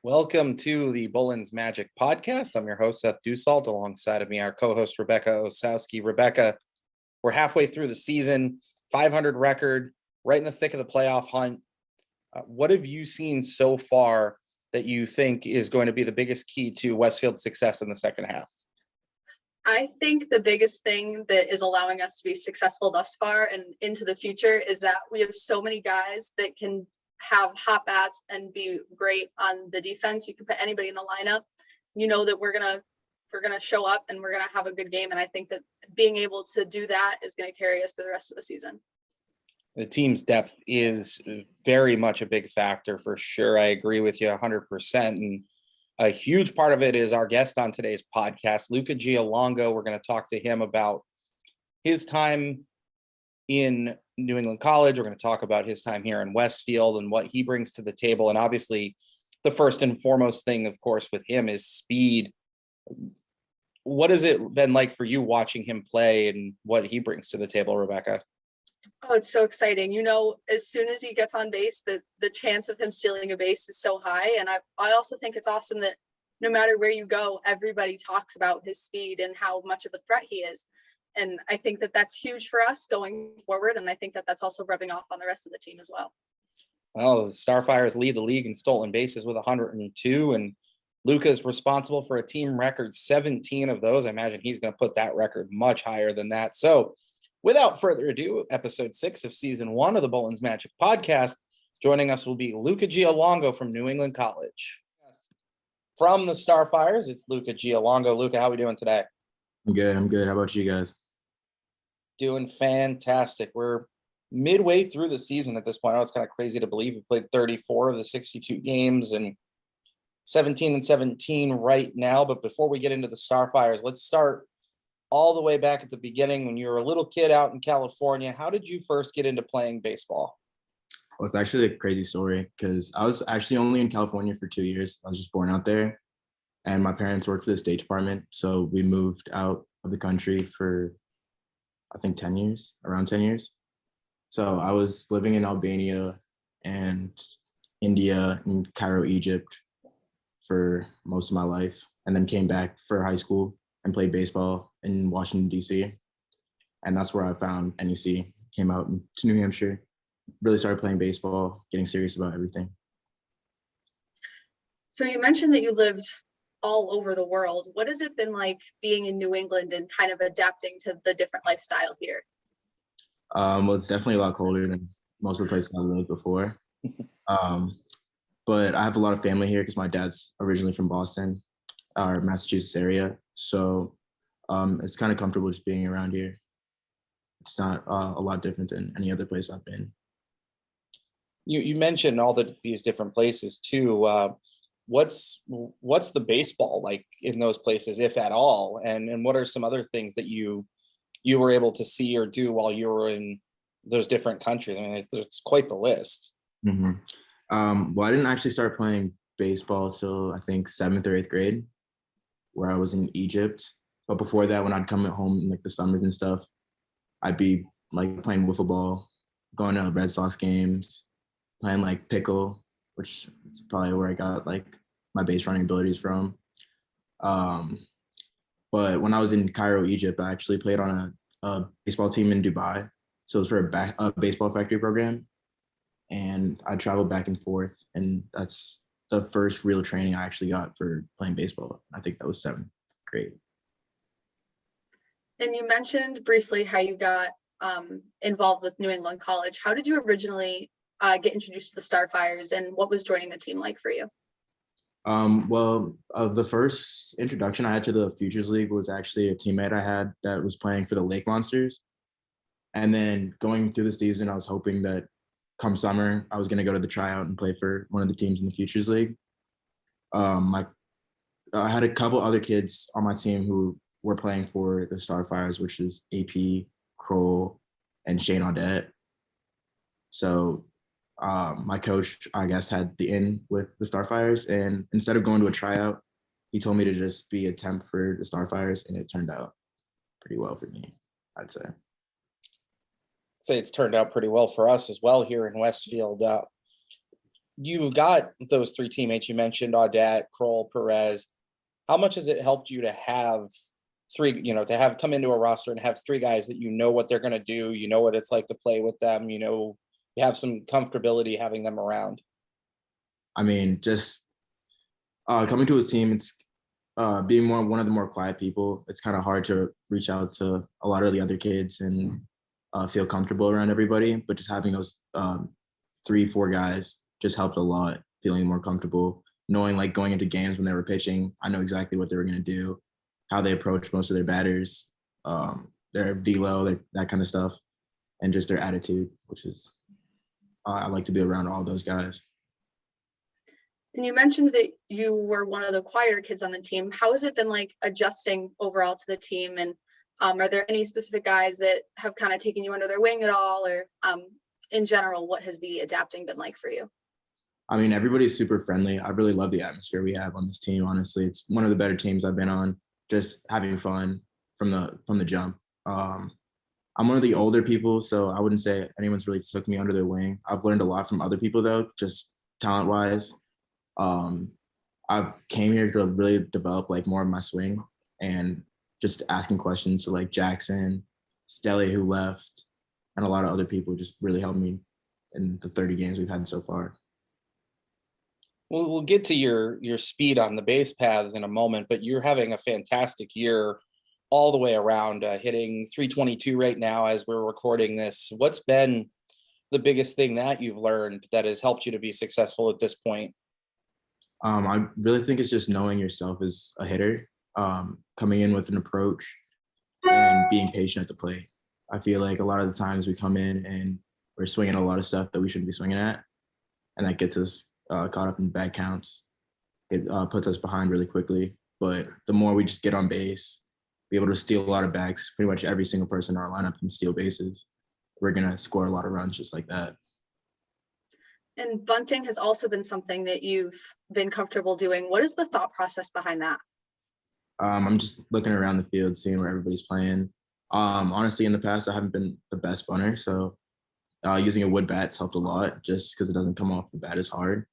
Welcome to the BullensMagic Podcast. I'm your host, Seth Dussault. Alongside of me, our co-host, Rebecca Osowski. Rebecca, we're halfway through the season, 500 record, right in the thick of the playoff hunt. What have you seen so far that you think is going to be the biggest key to Westfield's success in the second half? I think the biggest thing that is allowing us to be successful thus far and into the future is that we have so many guys that can have hot bats and be great on the defense. You can put anybody in the lineup. You know that we're gonna show up and we're gonna have a good game. And I think that being able to do that is going to carry us through the rest of the season. The team's depth is very much a big factor for sure. I agree with you 100%. And a huge part of it is our guest on today's podcast, Luca Giallongo. We're going to talk to him about his time in New England College. We're going to talk about his time here in Westfield and what he brings to the table. And obviously, the first and foremost thing, of course, with him is speed. What has it been like for you watching him play and what he brings to the table, Rebecca? Oh, it's so exciting. You know, as soon as he gets on base, the chance of him stealing a base is so high. And I also think it's awesome that no matter where you go, everybody talks about his speed and how much of a threat he is. And I think that that's huge for us going forward. And I think that that's also rubbing off on the rest of the team as well. Well, the Starfires lead the league in stolen bases with 102, and Luca's responsible for a team record 17 of those. I imagine he's going to put that record much higher than that. So without further ado, episode 6 of season 1 of the BullensMagic Podcast. Joining us will be Luca Giallongo from New England College. From the Starfires, it's Luca Giallongo. Luca, how are we doing today? I'm good. How about you guys? Doing fantastic. We're midway through the season at this point. I know it's kind of crazy to believe we played 34 of the 62 games and 17-17 right now. But before we get into the Starfires, let's start all the way back at the beginning when you were a little kid out in California. How did you first get into playing baseball? Well, it's actually a crazy story because I was actually only in California for 2 years. I was just born out there, and my parents worked for the State Department. So we moved out of the country for, I think, 10 years, around 10 years. So I was living in Albania and India and Cairo, Egypt for most of my life, and then came back for high school and played baseball in Washington, D.C. And that's where I found NEC, came out to New Hampshire, really started playing baseball, getting serious about everything. So you mentioned that you lived all over the world. What has it been like being in New England and kind of adapting to the different lifestyle here? Well, it's definitely a lot colder than most of the places I lived before. But I have a lot of family here because my dad's originally from Boston, or Massachusetts area. So it's kind of comfortable just being around here. It's not a lot different than any other place I've been. You mentioned all these different places too. What's the baseball like in those places, if at all? And what are some other things that you were able to see or do while you were in those different countries? I mean, it's quite the list. Mm-hmm. Well, I didn't actually start playing baseball till I think 7th or 8th grade, where I was in Egypt. But before that, when I'd come at home in like the summers and stuff, I'd be like playing wiffle ball, going to Red Sox games, playing like pickle, which is probably where I got like my base running abilities from. But when I was in Cairo, Egypt, I actually played on a baseball team in Dubai. So it was for a baseball factory program. And I traveled back and forth. And that's the first real training I actually got for playing baseball. I think that was 7th grade. And you mentioned briefly how you got involved with New England College. How did you originally get introduced to the Starfires, and what was joining the team like for you? Well, the first introduction I had to the Futures League was actually a teammate I had that was playing for the Lake Monsters. And then going through the season, I was hoping that come summer, I was going to go to the tryout and play for one of the teams in the Futures League. I had a couple other kids on my team who were playing for the Starfires, which is AP, Kroll, and Shane Audette. So my coach, I guess, had the in with the Starfires, and instead of going to a tryout, he told me to just be a temp for the Starfires, and it turned out pretty well for me, I'd say. It's turned out pretty well for us as well here in Westfield. You got those three teammates you mentioned, Audet, Kroll, Perez. How much has it helped you to have three, to have come into a roster and have three guys that you know what they're going to do, you know what it's like to play with them, you have some comfortability having them around? I mean, just coming to a team, it's being one of the more quiet people. It's kind of hard to reach out to a lot of the other kids and feel comfortable around everybody. But just having those 3-4 guys just helped a lot, feeling more comfortable, knowing like going into games when they were pitching, I know exactly what they were going to do, how they approach most of their batters, their velo, that kind of stuff, and just their attitude, which is I like to be around all those guys. And you mentioned that you were one of the quieter kids on the team. How has it been like adjusting overall to the team? And are there any specific guys that have kind of taken you under their wing at all? Or in general, what has the adapting been like for you? I mean, everybody's super friendly. I really love the atmosphere we have on this team. Honestly, it's one of the better teams I've been on. Just having fun from the jump. I'm one of the older people, so I wouldn't say anyone's really took me under their wing. I've learned a lot from other people though, just talent-wise. I came here to really develop like more of my swing and just asking questions to like Jackson, Stelly, who left, and a lot of other people just really helped me in the 30 games we've had so far. We'll get to your speed on the base paths in a moment, but you're having a fantastic year all the way around, hitting 322 right now as we're recording this. What's been the biggest thing that you've learned that has helped you to be successful at this point? I really think it's just knowing yourself as a hitter, coming in with an approach and being patient at the plate. I feel like a lot of the times we come in and we're swinging a lot of stuff that we shouldn't be swinging at, and that gets us caught up in bad counts. It puts us behind really quickly. But the more we just get on base, be able to steal a lot of bags, pretty much every single person in our lineup can steal bases, we're going to score a lot of runs just like that. And bunting has also been something that you've been comfortable doing. What is the thought process behind that? I'm just looking around the field, seeing where everybody's playing. Honestly, in the past, I haven't been the best bunter, so using a wood bat's helped a lot just because it doesn't come off the bat as hard.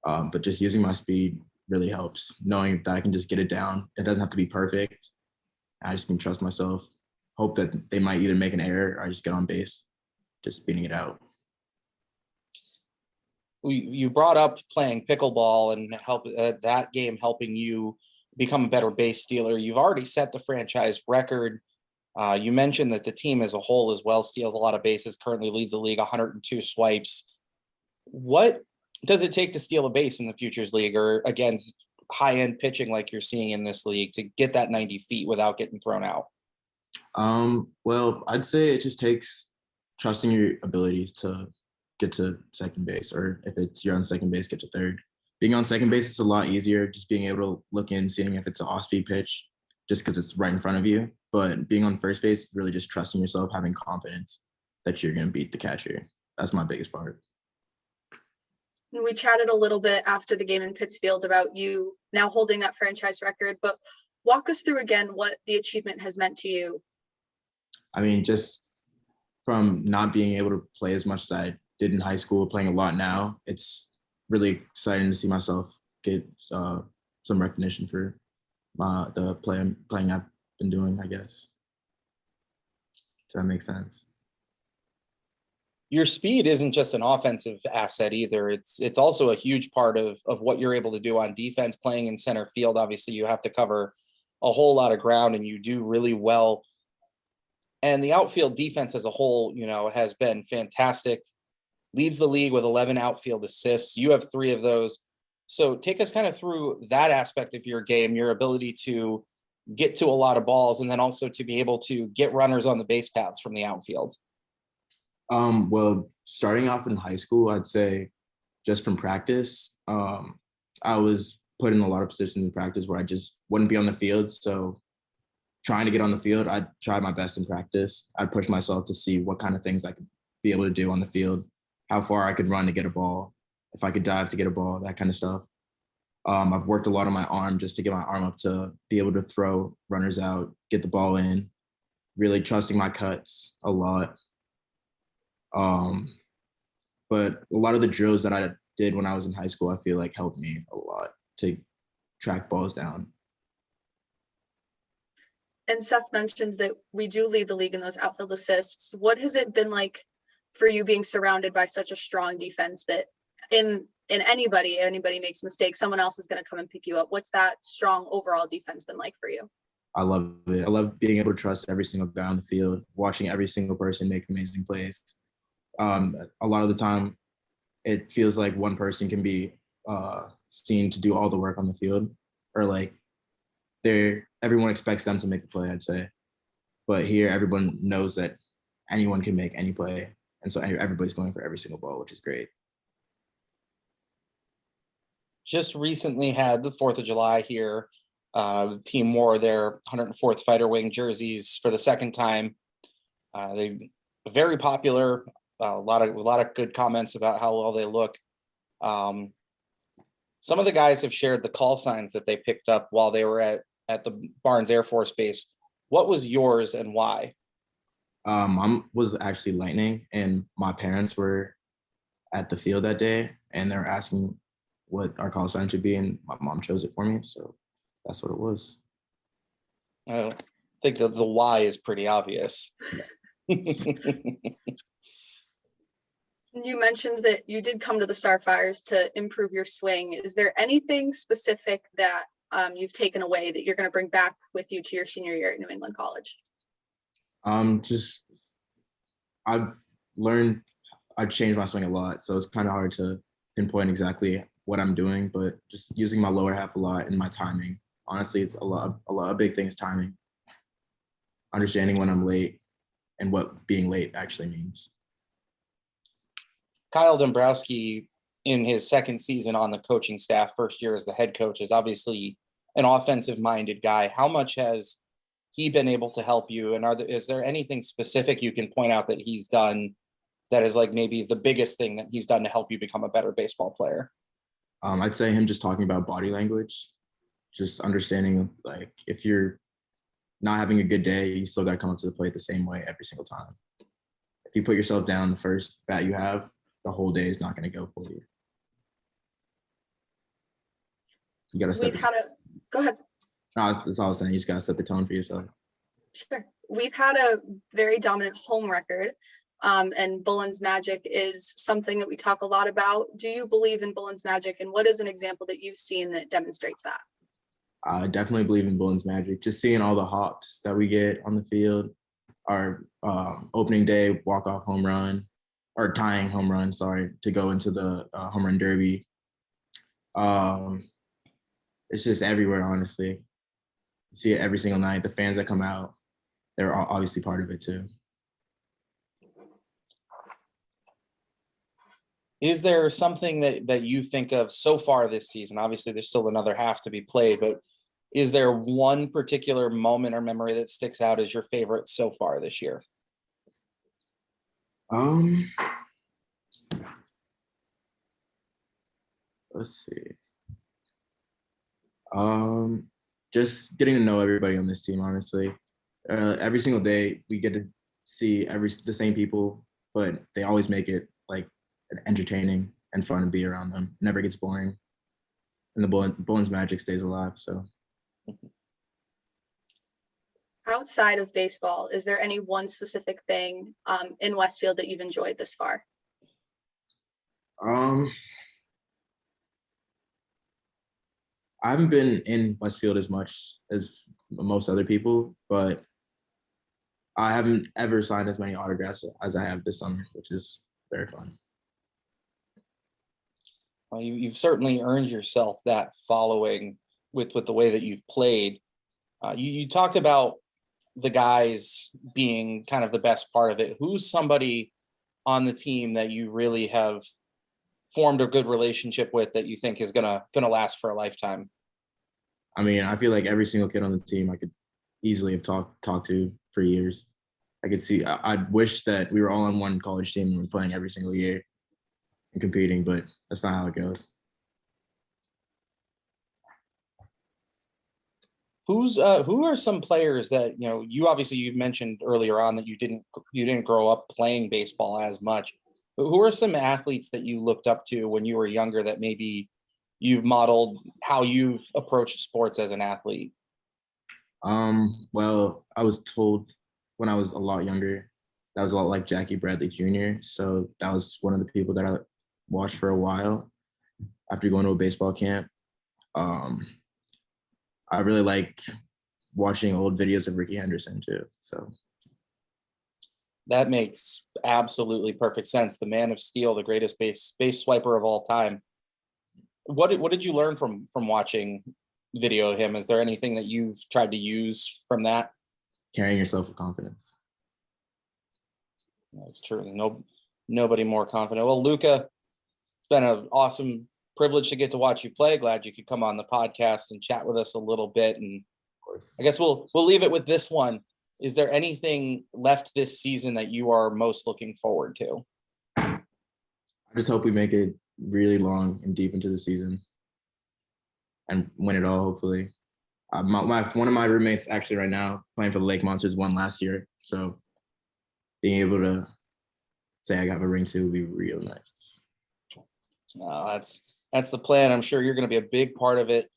But just using my speed really helps, knowing that I can just get it down. It doesn't have to be perfect. I just can trust myself, hope that they might either make an error or I just get on base, just beating it out. You brought up playing pickleball and help that game helping you become a better base stealer. You've already set the franchise record. You mentioned that the team as a whole as well steals a lot of bases, currently leads the league 102 swipes. What does it take to steal a base in the Futures League or against high-end pitching like you're seeing in this league to get that 90 feet without getting thrown out? Well, I'd say it just takes trusting your abilities to get to second base, or if it's you're on second base, get to third. Being on second base is a lot easier, just being able to look in, seeing if it's an off-speed pitch, just because it's right in front of you. But being on first base, really just trusting yourself, having confidence that you're going to beat the catcher. That's my biggest part. We chatted a little bit after the game in Pittsfield about you now holding that franchise record, but walk us through again what the achievement has meant to you. I mean, just from not being able to play as much as I did in high school, playing a lot now, it's really exciting to see myself get some recognition for the playing I've been doing, I guess. Does that make sense? Your speed isn't just an offensive asset either. It's also a huge part of what you're able to do on defense, playing in center field. Obviously, you have to cover a whole lot of ground, and you do really well. And the outfield defense as a whole, has been fantastic. Leads the league with 11 outfield assists. You have 3 of those. So take us kind of through that aspect of your game, your ability to get to a lot of balls, and then also to be able to get runners on the base paths from the outfield. Well, starting off in high school, I'd say just from practice, I was put in a lot of positions in practice where I just wouldn't be on the field. So trying to get on the field, I'd try my best in practice. I'd push myself to see what kind of things I could be able to do on the field, how far I could run to get a ball, if I could dive to get a ball, that kind of stuff. I've worked a lot on my arm just to get my arm up to be able to throw runners out, get the ball in, really trusting my cuts a lot. But a lot of the drills that I did when I was in high school, I feel like helped me a lot to track balls down. And Seth mentions that we do lead the league in those outfield assists. What has it been like for you being surrounded by such a strong defense that in anybody makes mistakes, someone else is going to come and pick you up? What's that strong overall defense been like for you? I love it. I love being able to trust every single guy on the field, watching every single person make amazing plays. A lot of the time, it feels like one person can be seen to do all the work on the field, or like everyone expects them to make the play, I'd say. But here, everyone knows that anyone can make any play. And so everybody's going for every single ball, which is great. Just recently had the 4th of July here. The team wore their 104th Fighter Wing jerseys for the second time. They very popular. A lot of good comments about how well they look. Some of the guys have shared the call signs that they picked up while they were at the Barnes Air Force Base. What was yours and why? Was actually Lightning, and my parents were at the field that day, and they were asking what our call sign should be, and my mom chose it for me, so that's what it was. I think the why is pretty obvious. You mentioned that you did come to the Starfires to improve your swing. Is there anything specific that you've taken away that you're going to bring back with you to your senior year at New England College? Just I've changed my swing a lot, so it's kind of hard to pinpoint exactly what I'm doing, but just using my lower half a lot and my timing. Honestly, it's a big thing is timing. Understanding when I'm late and what being late actually means. Kyle Dombrowski, in his second season on the coaching staff, first year as the head coach, is obviously an offensive-minded guy. How much has he been able to help you? And is there anything specific you can point out that he's done that is like maybe the biggest thing that he's done to help you become a better baseball player? I'd say him just talking about body language, just understanding like if you're not having a good day, you still got to come up to the plate the same way every single time. If you put yourself down the first bat you have, the whole day is not going to go for you. You got to set Go ahead. No, that's all I was saying. You just got to set the tone for yourself. Sure. We've had a very dominant home record, and BullensMagic is something that we talk a lot about. Do you believe in BullensMagic, and what is an example that you've seen that demonstrates that? I definitely believe in BullensMagic. Just seeing all the hops that we get on the field, our opening day walk-off home run, or tying home run, to go into the home run derby. It's just everywhere, honestly. You see it every single night. The fans that come out, they're obviously part of it too. Is there something that you think of so far this season? Obviously, there's still another half to be played, but is there one particular moment or memory that sticks out as your favorite so far this year? Let's see. Just getting to know everybody on this team, honestly. Every single day we get to see the same people, but they always make it like entertaining and fun to be around them. It never gets boring. And the BullensMagic stays alive, so. Outside of baseball, is there any one specific thing in Westfield that you've enjoyed this far? I haven't been in Westfield as much as most other people, but I haven't ever signed as many autographs as I have this summer, which is very fun. Well, you've certainly earned yourself that following with the way that you've played. You talked about the guys being kind of the best part of it. Who's somebody on the team that you really have formed a good relationship with that you think is gonna last for a lifetime? I mean, I feel like every single kid on the team I could easily have talked to for years. I could see. I wish that we were all on one college team and we're playing every single year and competing, but that's not how it goes. Who are some players that you mentioned earlier on that you didn't grow up playing baseball as much? Who are some athletes that you looked up to when you were younger that maybe you've modeled how you approach sports as an athlete? Well, I was told when I was a lot younger, that was a lot like Jackie Bradley Jr. So that was one of the people that I watched for a while after going to a baseball camp. I really like watching old videos of Ricky Henderson too. So That makes absolutely perfect sense. The man of steel, the greatest base swiper of all time. What did you learn from watching video of him? Is there anything that you've tried to use from that? carrying yourself with confidence. That's true. Nobody more confident. Well, Luca, it's been an awesome privilege to get to watch you play. Glad you could come on the podcast and chat with us a little bit. And Of course. I guess we'll leave it with this one. Is there anything left this season that you are most looking forward to? I just hope we make it really long and deep into the season and win it all, hopefully. One of my roommates actually right now playing for the Lake Monsters won last year. So being able to say I got a ring too would be real nice. That's the plan. I'm sure you're going to be a big part of it.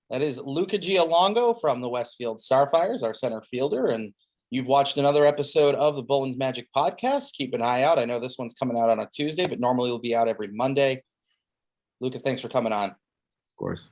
That is Luca Giallongo from the Westfield Starfires, our center fielder. And you've watched another episode of the BullensMagic Podcast. Keep an eye out. I know this one's coming out on a Tuesday, but normally it'll be out every Monday. Luca, thanks for coming on. Of course.